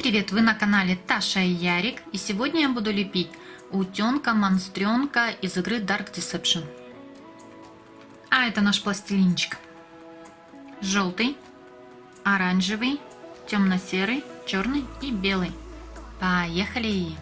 Всем привет! Вы на канале Таша и Ярик, и сегодня я буду лепить утенка-монстренка из игры Дарк Дисепшен. А это наш пластилинчик. Желтый, оранжевый, темно-серый, черный и белый. Поехали!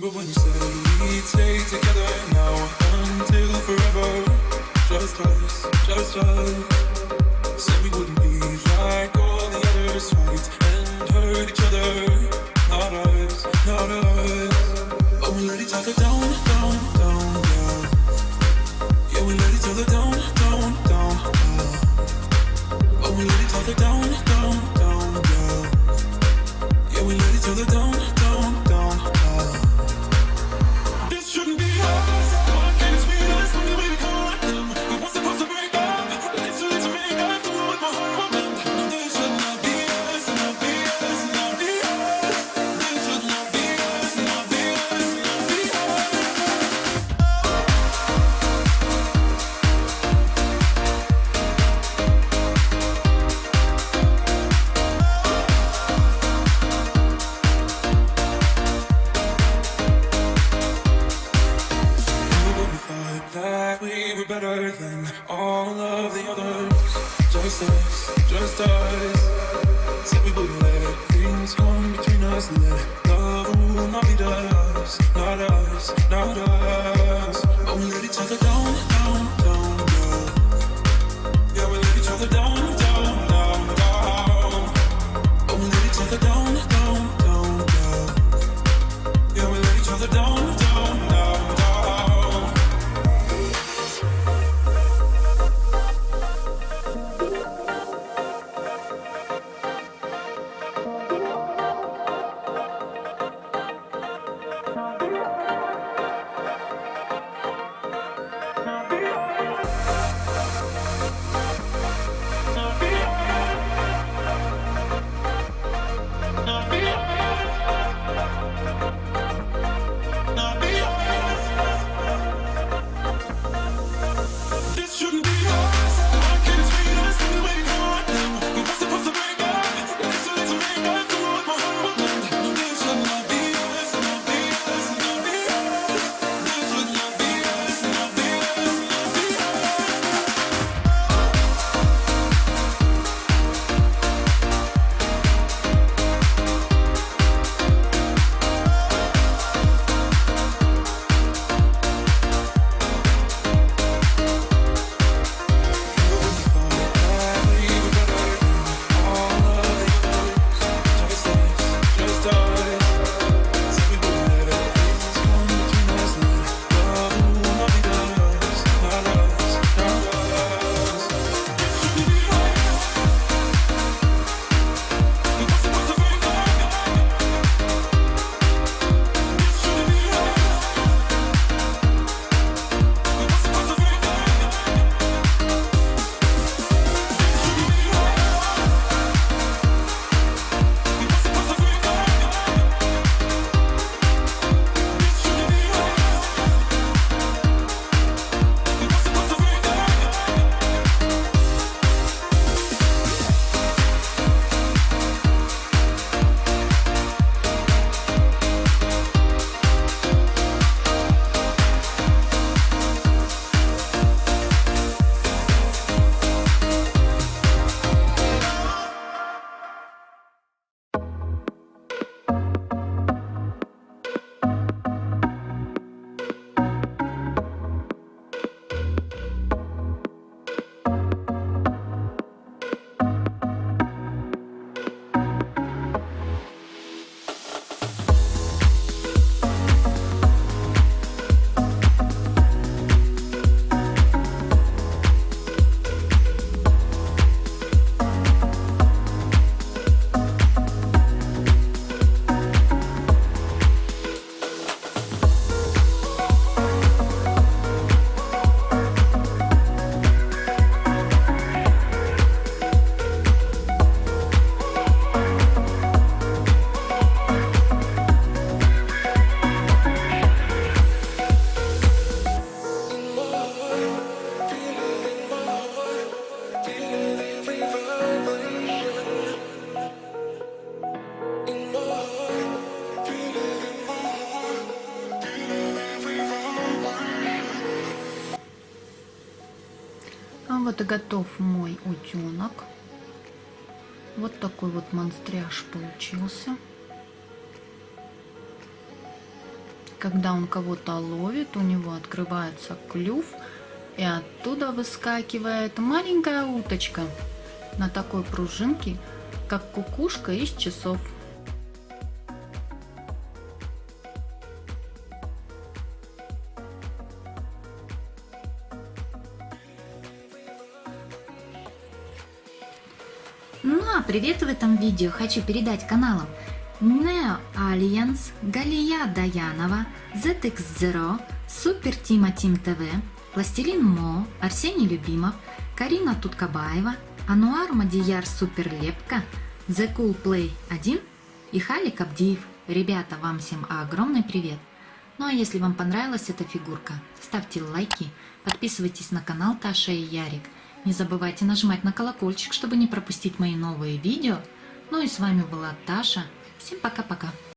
Remember when you said we'd stay together now until forever? Just us. Said we wouldn't be like all the others, fight and hurt each other. Not us. Oh, we let each other down, yeah. Yeah, we let each other down, yeah. Oh, we let each other down, yeah. Yeah, we let each other down, yeah. This shouldn't be us. Why can't it be us when we become like them? We weren't supposed to break up. Let's make up to what my heart wants. This should not be us, not be us, not be us. This should not be us, not be us, not be us. That we were better than all of the others. Just us. Said we wouldn't let things come between us. Let love rule, not be us. Not us. Oh, we let each other down, yeah. Yeah, we let each other down, down. Oh, we let each other down, yeah. Yeah, we let each other down, down. Вот и готов мой утенок. Вот такой вот монстряж получился. Когда он кого-то ловит, у него открывается клюв, и оттуда выскакивает маленькая уточка на такой пружинке, как кукушка из часов. Ну а привет в этом видео хочу передать каналам Neo Alliance, Галия Даянова, ZX0, Супер Тима Тим ТВ, Пластилин Мо, Арсений Любимов, Карина Туткабаева, Ануар Мадияр Супер Лепка, The Cool Play 1 и Халик Абдиев. Ребята, вам всем огромный привет! Ну а если вам понравилась эта фигурка, ставьте лайки, подписывайтесь на канал Таша и Ярик. Не забывайте нажимать на колокольчик, чтобы не пропустить мои новые видео. Ну и с вами была Таша. Всем пока-пока.